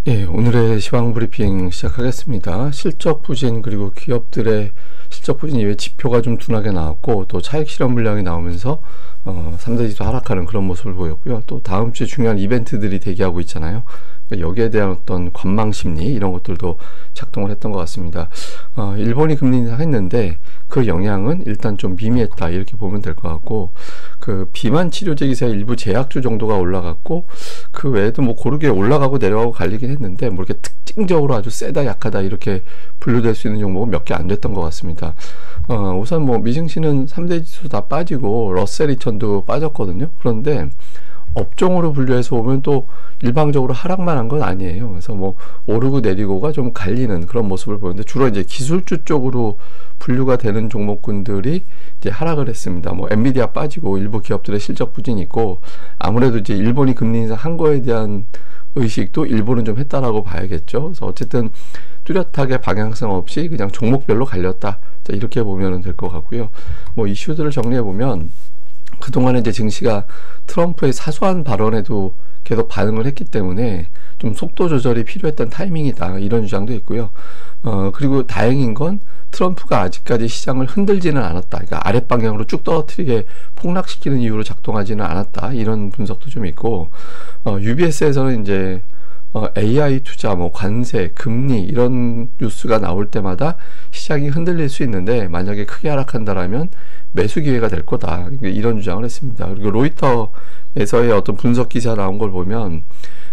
예, 오늘의 시황 브리핑 시작하겠습니다. 실적 부진 그리고 기업들의 실적 부진 이외에 지표가 좀 둔하게 나왔고 또 차익 실현 물량이 나오면서 3대 지수 하락하는 그런 모습을 보였고요. 또 다음 주에 중요한 이벤트들이 대기하고 있잖아요. 여기에 대한 어떤 관망 심리 이런 것들도 작동을 했던 것 같습니다. 일본이 금리 인상했는데 그 영향은 일단 좀 미미했다 이렇게 보면 될 것 같고, 그 비만 치료제 기사의 일부 제약주 정도가 올라갔고 그 외에도 뭐 고르게 올라가고 내려가고 갈리긴 했는데 뭐 이렇게 특징적으로 아주 세다 약하다 이렇게 분류될 수 있는 종목은 몇 개 안 됐던 것 같습니다. 우선 뭐 미증시는 3대 지수 다 빠지고 러셀 2000도 빠졌거든요. 그런데 업종으로 분류해서 보면 또 일방적으로 하락만 한 건 아니에요. 그래서 뭐 오르고 내리고가 좀 갈리는 그런 모습을 보이는데 주로 이제 기술주 쪽으로 분류가 되는 종목군들이 이제 하락을 했습니다. 뭐 엔비디아 빠지고 일부 기업들의 실적 부진이 있고, 아무래도 이제 일본이 금리 인상한 거에 대한 의식도 일본은 좀 했다라고 봐야겠죠. 그래서 어쨌든 뚜렷하게 방향성 없이 그냥 종목별로 갈렸다. 자, 이렇게 보면 될 것 같고요. 뭐 이슈들을 정리해 보면 그동안에 이제 증시가 트럼프의 사소한 발언에도 계속 반응을 했기 때문에 좀 속도 조절이 필요했던 타이밍이다 이런 주장도 있고요. 그리고 다행인 건 트럼프가 아직까지 시장을 흔들지는 않았다. 그러니까 아랫방향으로 쭉 떨어뜨리게 폭락시키는 이유로 작동하지는 않았다. 이런 분석도 좀 있고, UBS에서는 이제 AI 투자, 뭐 관세, 금리 이런 뉴스가 나올 때마다 시장이 흔들릴 수 있는데 만약에 크게 하락한다라면 매수 기회가 될 거다. 이런 주장을 했습니다. 그리고 로이터에서의 어떤 분석 기사 나온 걸 보면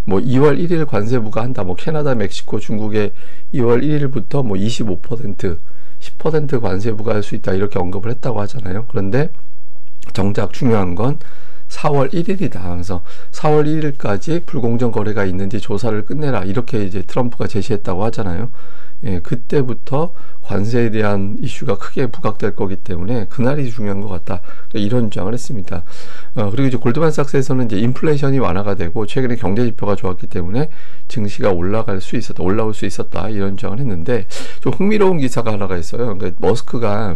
뭐 2월 1일 관세부가 한다. 뭐 캐나다, 멕시코, 중국에 2월 1일부터 뭐 25%, 10% 관세부가 할 수 있다. 이렇게 언급을 했다고 하잖아요. 그런데 정작 중요한 건 4월 1일이다. 그래서 4월 1일까지 불공정 거래가 있는지 조사를 끝내라. 이렇게 이제 트럼프가 제시했다고 하잖아요. 예, 그때부터 관세에 대한 이슈가 크게 부각될 거기 때문에 그날이 중요한 것 같다. 이런 주장을 했습니다. 그리고 이제 골드만삭스에서는 이제 인플레이션이 완화가 되고 최근에 경제 지표가 좋았기 때문에 증시가 올라올 수 있었다. 이런 주장을 했는데 좀 흥미로운 기사가 하나가 있어요. 그러니까 머스크가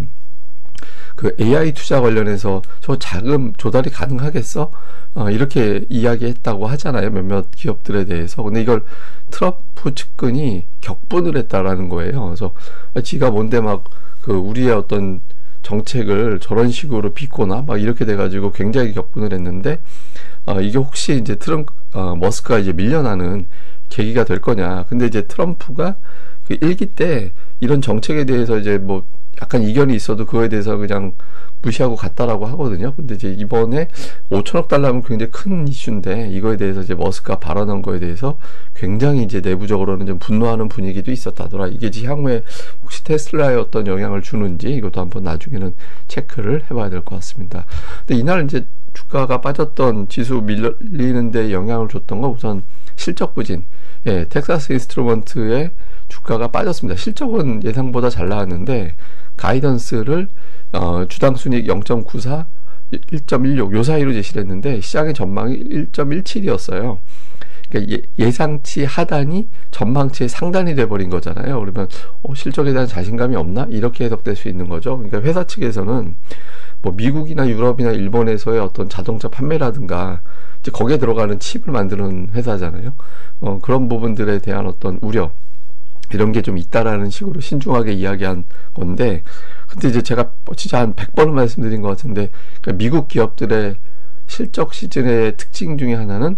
그 AI 투자 관련해서 저 자금 조달이 가능하겠어? 이렇게 이야기했다고 하잖아요. 몇몇 기업들에 대해서. 근데 이걸 트럼프 측근이 격분을 했다라는 거예요. 그래서 지가 뭔데 막 그 우리의 어떤 정책을 저런 식으로 비꼬나 막 이렇게 돼가지고 굉장히 격분을 했는데, 이게 혹시 이제 머스크가 이제 밀려나는 계기가 될 거냐. 근데 이제 트럼프가 그 일기 때 이런 정책에 대해서 이제 뭐 약간 이견이 있어도 그거에 대해서 그냥 무시하고 갔다라고 하거든요. 근데 이제 이번에 5천억 달러면 굉장히 큰 이슈인데 이거에 대해서 이제 머스크가 발언한 거에 대해서 굉장히 이제 내부적으로는 좀 분노하는 분위기도 있었다더라. 이게 이제 향후에 혹시 테슬라에 어떤 영향을 주는지 이것도 한번 나중에는 체크를 해봐야 될 것 같습니다. 근데 이날 이제 주가가 빠졌던 지수 밀리는데 영향을 줬던 건 우선 실적 부진. 예, 텍사스 인스트루먼트의 주가가 빠졌습니다. 실적은 예상보다 잘 나왔는데 가이던스를 주당 순이익 0.94, 1.16 요 사이로 제시를 했는데 시장의 전망이 1.17이었어요. 그러니까 예상치 하단이 전망치의 상단이 돼버린 거잖아요. 그러면 실적에 대한 자신감이 없나? 이렇게 해석될 수 있는 거죠. 그러니까 회사 측에서는 뭐 미국이나 유럽이나 일본에서의 어떤 자동차 판매라든가 이제 거기에 들어가는 칩을 만드는 회사잖아요. 그런 부분들에 대한 어떤 우려 이런 게 좀 있다라는 식으로 신중하게 이야기한 건데, 근데 이제 제가 진짜 한 100번은 말씀드린 것 같은데, 그러니까 미국 기업들의 실적 시즌의 특징 중에 하나는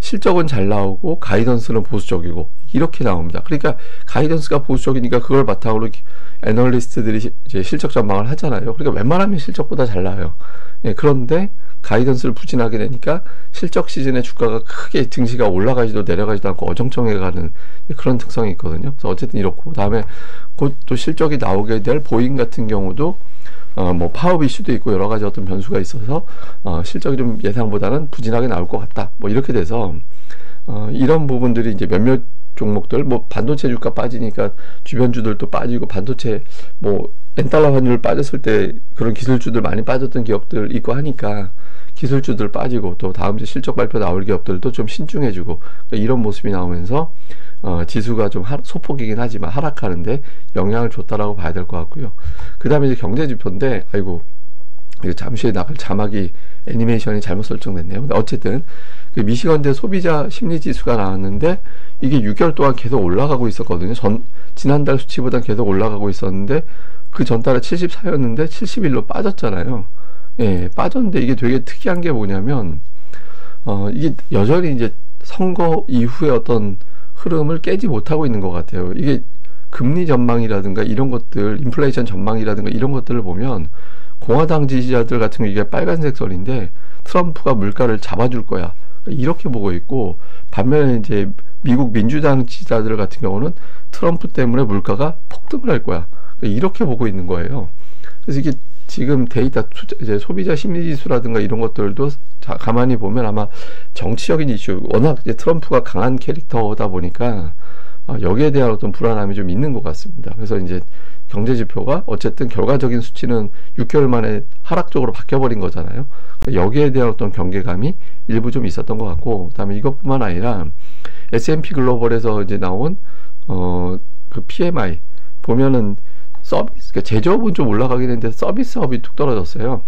실적은 잘 나오고 가이던스는 보수적이고 이렇게 나옵니다. 그러니까 가이던스가 보수적이니까 그걸 바탕으로 애널리스트들이 이제 실적 전망을 하잖아요. 그러니까 웬만하면 실적보다 잘 나와요. 예, 그런데 가이던스를 부진하게 되니까 실적 시즌에 주가가 크게 증시가 올라가지도 내려가지도 않고 어정쩡해가는 그런 특성이 있거든요. 그래서 어쨌든 이렇고, 다음에 곧 또 실적이 나오게 될 보잉 같은 경우도 뭐 파업 이슈도 있고 여러 가지 어떤 변수가 있어서 실적이 좀 예상보다는 부진하게 나올 것 같다. 뭐 이렇게 돼서 이런 부분들이 이제 몇몇 종목들, 뭐 반도체 주가 빠지니까 주변주들도 빠지고, 반도체 뭐 엔달러 환율 빠졌을 때 그런 기술주들 많이 빠졌던 기업들 있고 하니까 기술주들 빠지고, 또 다음 주 실적 발표 나올 기업들도 좀 신중해지고, 그러니까 이런 모습이 나오면서 지수가 좀 소폭이긴 하지만 하락하는데 영향을 줬다라고 봐야 될 것 같고요. 그 다음에 이제 경제 지표인데, 아이고 잠시 후에 나갈 자막이 애니메이션이 잘못 설정됐네요. 근데 어쨌든 그 미시건대 소비자 심리지수가 나왔는데 이게 6개월 동안 계속 올라가고 있었거든요. 지난달 수치보다 계속 올라가고 있었는데 그 전달에 74였는데 71로 빠졌잖아요. 예, 빠졌는데 이게 되게 특이한 게 뭐냐면 이게 여전히 이제 선거 이후의 어떤 흐름을 깨지 못하고 있는 것 같아요. 이게 금리 전망이라든가 이런 것들, 인플레이션 전망이라든가 이런 것들을 보면 공화당 지지자들 같은 경우 이게 빨간색 선인데 트럼프가 물가를 잡아줄 거야, 이렇게 보고 있고, 반면에 이제 미국 민주당 지지자들 같은 경우는 트럼프 때문에 물가가 폭등을 할 거야, 이렇게 보고 있는 거예요. 그래서 이게 지금 데이터 이제 소비자 심리지수라든가 이런 것들도 가만히 보면 아마 정치적인 이슈, 워낙 이제 트럼프가 강한 캐릭터다 보니까 여기에 대한 어떤 불안함이 좀 있는 것 같습니다. 그래서 이제 경제 지표가 어쨌든 결과적인 수치는 6개월 만에 하락적으로 바뀌어버린 거잖아요. 여기에 대한 어떤 경계감이 일부 좀 있었던 것 같고, 그다음에 이것뿐만 아니라 S&P 글로벌에서 이제 나온 그 PMI 보면은 서비스, 그러니까 제조업은 좀 올라가긴 했는데 서비스업이 툭 떨어졌어요.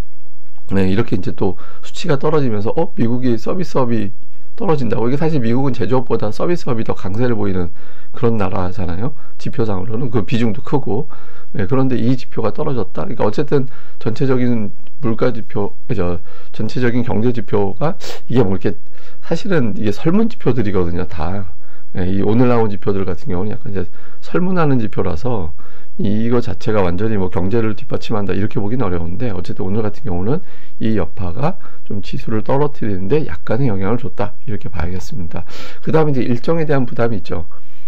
네, 이렇게 이제 또 수치가 떨어지면서 미국이 서비스업이 떨어진다고. 이게 사실 미국은 제조업보다 서비스업이 더 강세를 보이는 그런 나라잖아요. 지표상으로는 그 비중도 크고. 네, 그런데 이 지표가 떨어졌다. 그러니까 어쨌든 전체적인 물가 지표, 전체적인 경제 지표가 이게 뭐 이렇게 사실은 이게 설문 지표들이거든요, 다. 네, 이 오늘 나온 지표들 같은 경우는 약간 이제 설문하는 지표라서 이거 자체가 완전히 뭐 경제를 뒷받침한다 이렇게 보기는 어려운데, 어쨌든 오늘 같은 경우는 이 여파가 좀 지수를 떨어뜨리는데 약간의 영향을 줬다, 이렇게 봐야겠습니다. 그 다음에 이제 일정에 대한 부담이 있죠.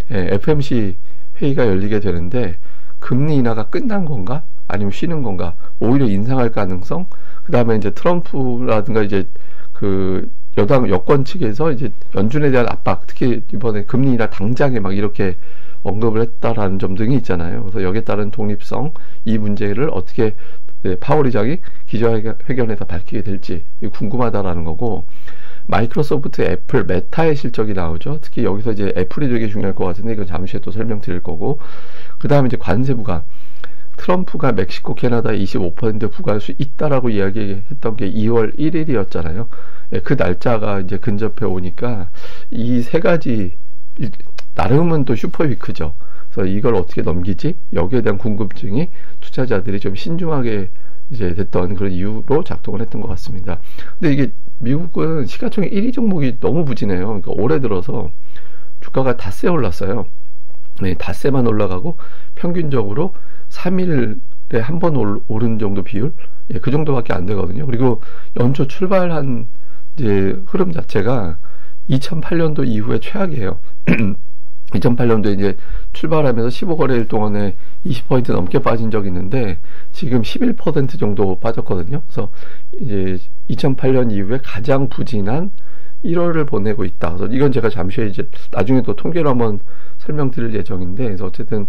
FMC 회의가 열리게 되는데 금리 인하가 끝난 건가 아니면 쉬는 건가, 오히려 인상할 가능성, 그 다음에 이제 트럼프라든가 이제 그 여권 측에서 이제 연준에 대한 압박, 특히 이번에 금리 인하 당장에 막 이렇게 언급을 했다라는 점 등이 있잖아요. 그래서 여기에 따른 독립성, 이 문제를 어떻게 파월 의장이 기자회견에서 밝히게 될지 궁금하다라는 거고, 마이크로소프트, 애플, 메타의 실적이 나오죠. 특히 여기서 이제 애플이 되게 중요할 것 같은데 이건 잠시 후에 또 설명드릴 거고, 그 다음에 이제 관세부가 트럼프가 멕시코, 캐나다에 25% 부과할 수 있다라고 이야기했던 게 2월 1일이었잖아요. 그 날짜가 이제 근접해 오니까 이 세 가지 나름은 또 슈퍼위크죠. 그래서 이걸 어떻게 넘기지? 여기에 대한 궁금증이 투자자들이 좀 신중하게 이제 됐던 그런 이유로 작동을 했던 것 같습니다. 근데 이게 미국은 시가총액 1위 종목이 너무 부진해요. 그러니까 올해 들어서 주가가 닷새 올랐어요. 네, 닷새만 올라가고 평균적으로 3일에 한 번 오른 정도 비율? 예, 그 정도밖에 안 되거든요. 그리고 연초 출발한 이제 흐름 자체가 2008년도 이후에 최악이에요. 2008년도에 이제 출발하면서 15거래일 동안에 20% 넘게 빠진 적이 있는데 지금 11% 정도 빠졌거든요. 그래서 이제 2008년 이후에 가장 부진한 1월을 보내고 있다. 그래서 이건 제가 잠시 후에 이제 나중에 또 통계로 한번 설명드릴 예정인데, 그래서 어쨌든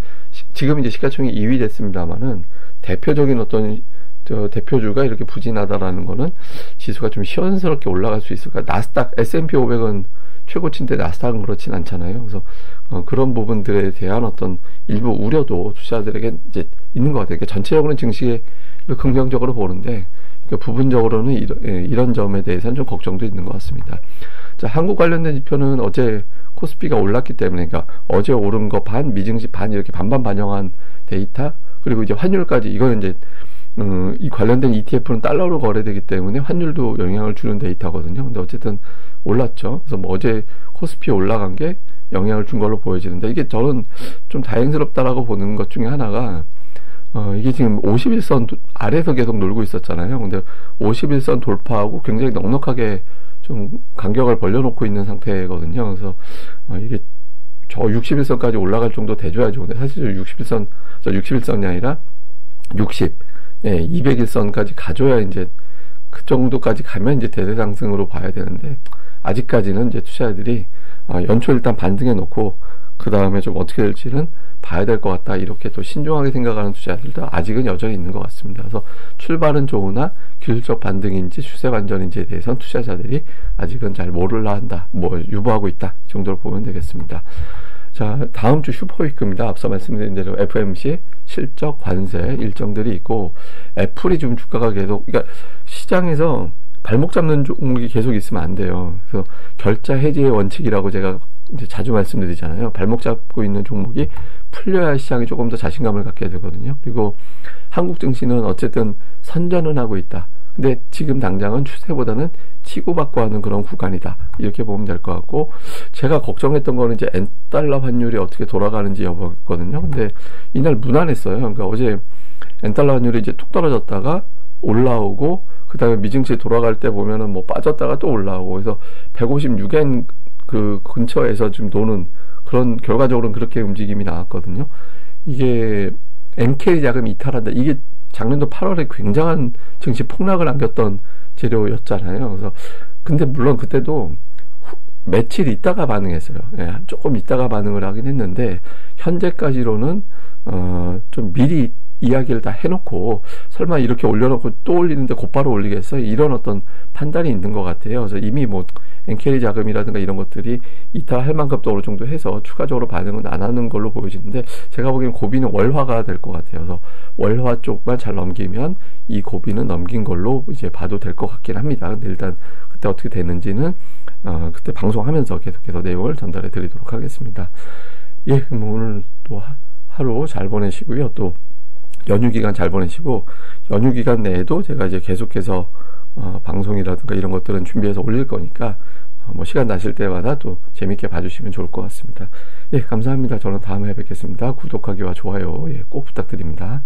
지금 이제 시가총액이 2위 됐습니다만은 대표적인 어떤 대표주가 이렇게 부진하다라는 거는 지수가 좀 시원스럽게 올라갈 수 있을까? 나스닥, S&P 500은 최고치인데 나스닥은 그렇진 않잖아요. 그래서 그런 부분들에 대한 어떤 일부 우려도 투자자들에게 이제 있는 것 같아요. 그러니까 전체적으로는 증시에 긍정적으로 보는데 그러니까 부분적으로는 이런 점에 대해서는 좀 걱정도 있는 것 같습니다. 자, 한국 관련된 지표는 어제 코스피가 올랐기 때문에, 그러니까 어제 오른 거 반, 미증시 반, 이렇게 반반 반영한 데이터, 그리고 이제 환율까지, 이거는 이제 이 관련된 ETF는 달러로 거래되기 때문에 환율도 영향을 주는 데이터거든요. 근데 어쨌든 올랐죠. 그래서 뭐 어제 코스피 올라간 게 영향을 준 걸로 보여지는데, 이게 저는 좀 다행스럽다라고 보는 것 중에 하나가 이게 지금 51선 아래에서 계속 놀고 있었잖아요. 근데 51선 돌파하고 굉장히 넉넉하게 좀 간격을 벌려놓고 있는 상태거든요. 그래서 이게 저 61선까지 올라갈 정도 돼줘야죠. 근데 사실 61선이 아니라 201선까지 가줘야 이제 그 정도까지 가면 이제 대세 상승으로 봐야 되는데, 아직까지는 이제 투자자들이 연초 일단 반등해 놓고 그 다음에 좀 어떻게 될지는 봐야 될 것 같다, 이렇게 또 신중하게 생각하는 투자자들도 아직은 여전히 있는 것 같습니다. 그래서 출발은 좋으나 기술적 반등인지 추세 반전인지에 대해서는 투자자들이 아직은 잘 모를라 한다, 뭐 유보하고 있다, 이 정도로 보면 되겠습니다. 자, 다음 주 슈퍼위크입니다. 앞서 말씀드린 대로 FMC 실적 관세 일정들이 있고, 애플이 좀 주가가 계속, 그러니까 시장에서 발목 잡는 종목이 계속 있으면 안 돼요. 그래서 결자 해지의 원칙이라고 제가 이제 자주 말씀드리잖아요. 발목 잡고 있는 종목이 풀려야 시장이 조금 더 자신감을 갖게 되거든요. 그리고 한국 증시는 어쨌든 선전은 하고 있다. 근데 지금 당장은 추세보다는 치고받고 하는 그런 구간이다. 이렇게 보면 될 것 같고, 제가 걱정했던 거는 이제 엔달러 환율이 어떻게 돌아가는지 여부거든요. 근데 이날 무난했어요. 그러니까 어제 엔달러 환율이 이제 툭 떨어졌다가 올라오고, 그 다음에 미증시 돌아갈 때 보면은 뭐 빠졌다가 또 올라오고, 그래서 156엔 그 근처에서 지금 노는 그런, 결과적으로는 그렇게 움직임이 나왔거든요. 이게 엔캐리 자금이 이탈한다. 이게 작년도 8월에 굉장한 증시 폭락을 안겼던 재료였잖아요. 그래서 근데 물론 그때도 며칠 있다가 반응했어요. 예, 조금 있다가 반응을 하긴 했는데, 현재까지로는 좀 미리 이야기를 다 해놓고 설마 이렇게 올려놓고 또 올리는데 곧바로 올리겠어요? 이런 어떤 판단이 있는 것 같아요. 그래서 이미 뭐 엔캐리 자금이라든가 이런 것들이 이탈할 만큼 또 어느 정도 해서 추가적으로 반응은 안 하는 걸로 보여지는데, 제가 보기엔 고비는 월화가 될 것 같아요. 그래서 월화 쪽만 잘 넘기면 이 고비는 넘긴 걸로 이제 봐도 될 것 같긴 합니다. 근데 일단 그때 어떻게 되는지는 그때 방송하면서 계속해서 내용을 전달해 드리도록 하겠습니다. 예, 그럼 오늘 또 하루 잘 보내시고요. 또 연휴 기간 잘 보내시고, 연휴 기간 내에도 제가 이제 계속해서 방송이라든가 이런 것들은 준비해서 올릴 거니까 뭐 시간 나실 때마다 또 재밌게 봐주시면 좋을 것 같습니다. 예, 감사합니다. 저는 다음에 뵙겠습니다. 구독하기와 좋아요 꼭 부탁드립니다.